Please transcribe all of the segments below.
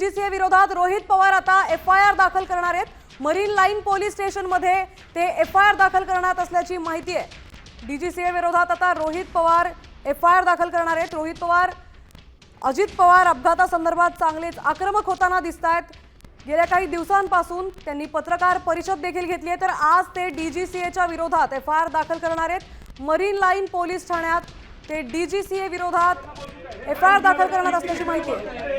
DGCA विरोधात रोहित पवार आता FIR दाखल करणार आहेत। मरीन लाईन पोलीस स्टेशन मध्ये ते एफआयआर दाखल करणार असल्याची माहिती आहे। डीजीसीए विरोधात आता रोहित पवार एफआयआर दाखल करणार आहेत। रोहित पवार अजित पवार अपघातासंदर्भात चांगलेच आक्रमक होताना दिसतात। गेल्या काही दिवसांपासून त्यांनी पत्रकार परिषद देखील घेतली आहे, तर आज ते डीजीसीएच्या विरोधात एफआयआर दाखल करणार आहेत। मरीन लाईन पोलीस ठाण्यात ते डीजीसीए विरोधात एफआयआर दाखल करणार असल्याची माहिती आहे।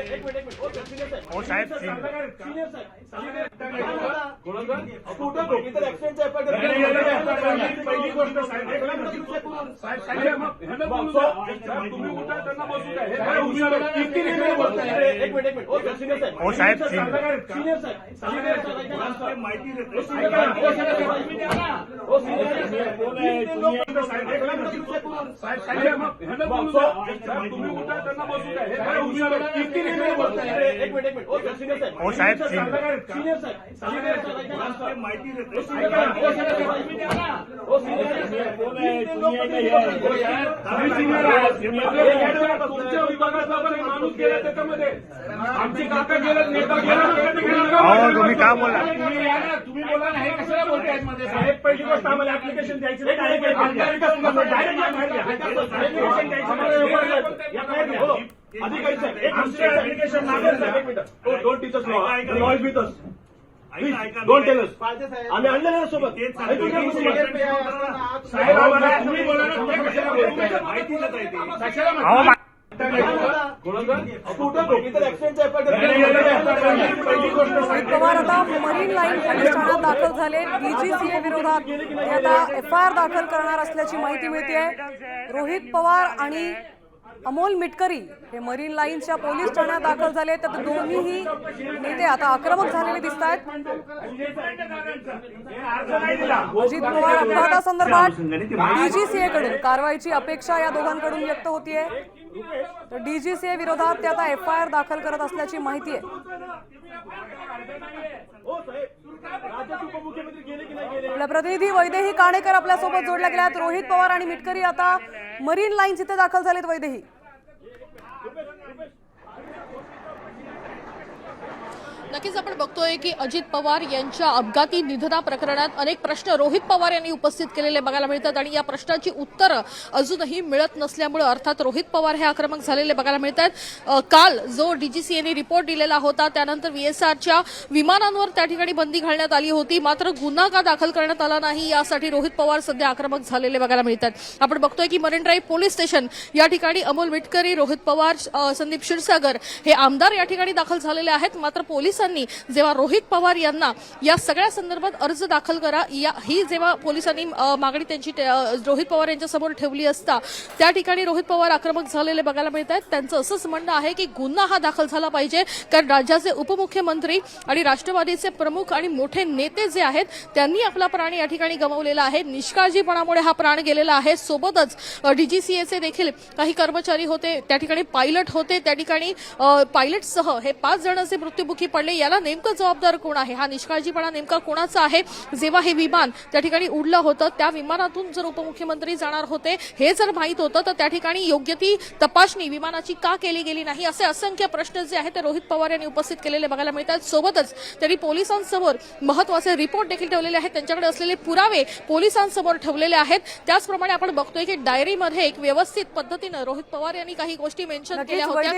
तुम्ही का बोला तुम्ही बोला नाही कशाला बोलताय मध्ये साहेब पहिली गोष्ट आम्हाला ऍप्लिकेशन द्यायची दोन टेलर्स आम्ही आणलेलं सोबत तुम्ही बोला पवार आता मरीन लाईन पोलीस ठाण्यात दाखल झाले। डीजीसीए विरोधात ते आता एफआयआर दाखल करणार असल्याची माहिती मिळते। रोहित पवार आणि अमोल मिटकरी हे मरीन लाईनच्या पोलीस ठाण्यात दाखल झाले, तर दोन्हीही नेते आता आक्रमक झालेले दिसत आहेत। अजित पवार अपघातासंदर्भात डीजीसीए कडून कारवाईची अपेक्षा या दोघांकडून व्यक्त होतीये, तर डीजीसीए विरोधात ते आता एफआयआर दाखल करत असल्याची माहिती आहे। आपल्या प्रतिनिधी वैदेही काणेकर आपल्यासोबत जोडल्या गेल्यात। रोहित पवार आणि मिटकरी आता मरीन लाईन्स इथे दाखल झालेत। वैदेही, नक्कीच आपण बघतोय की अजित पवार यांच्या अपघाती निधना प्रकरणात अनेक प्रश्न रोहित पवार यांनी उपस्थित केलेले बघायला मिळतात आणि या प्रश्नांची उत्तरं अजूनही मिळत नसल्यामुळे अर्थात रोहित पवार हे आक्रमक झालेले बघायला मिळतात। काल जो डीजीसीएने रिपोर्ट दिलेला होता त्यानंतर व्हीएसआरच्या विमानांवर त्या ठिकाणी बंदी घालण्यात आली होती, मात्र गुन्हा का दाखल करण्यात आला नाही यासाठी रोहित पवार सध्या आक्रमक झालेले बघायला मिळतात। आपण बघतोय की मरीन ड्राईव्ह पोलीस स्टेशन या ठिकाणी अमोल मिटकरी, रोहित पवार, संदीप क्षीरसागर हे आमदार या ठिकाणी दाखल झालेले आहेत, मात्र पोलिसांनी जेव्हा रोहित पवार यांना या सगळ्या संदर्भात अर्ज दाखल करा ही जेव्हा पोलिसांनी मागणी त्यांची रोहित पवार यांच्या समोर ठेवली असता त्या ठिकाणी रोहित पवार आक्रमक झालेले बघायला मिळत आहेत। त्यांचं असंच म्हणणं आहे की गुन्हा हा दाखल झाला पाहिजे, कारण राज्याचे उपमुख्यमंत्री आणि राष्ट्रवादीचे प्रमुख आणि मोठे नेते जे आहेत त्यांनी आपला प्राण या ठिकाणी गमावलेला आहे। निष्काळजीपणामुळे हा प्राण गेलेला आहे। सोबतच डीजीसीएचे देखील काही कर्मचारी होते, त्या ठिकाणी पायलट होते, त्या ठिकाणी पायलटसह हे 5 जणांचे मृत्युमुखी पडले। याला नेमकं जबाबदार कोण आहे, हा निष्काळजीपणा नेमका कोणाचा आहे? जेव्हा हे विमान त्या ठिकाणी उडलं होतं त्या विमानातून जर उपमुख्यमंत्री जाणार होते हे जर माहित होतं तर त्या ठिकाणी योग्य ती तपासणी विमानाची का केली गेली नाही, असे असंख्य प्रश्न जे आहेत ते रोहित पवार यांनी उपस्थित केलेले बघायला मिळतात। सोबतच त्यांनी पोलिसांसमोर महत्वाचे रिपोर्ट देखील ठेवलेले आहेत, त्यांच्याकडे असलेले पुरावे पोलिसांसमोर ठेवलेले आहेत। त्याचप्रमाणे आपण बघतोय की डायरीमध्ये एक व्यवस्थित पद्धतीने रोहित पवार यांनी काही गोष्टी मेन्शन केल्या होत्या।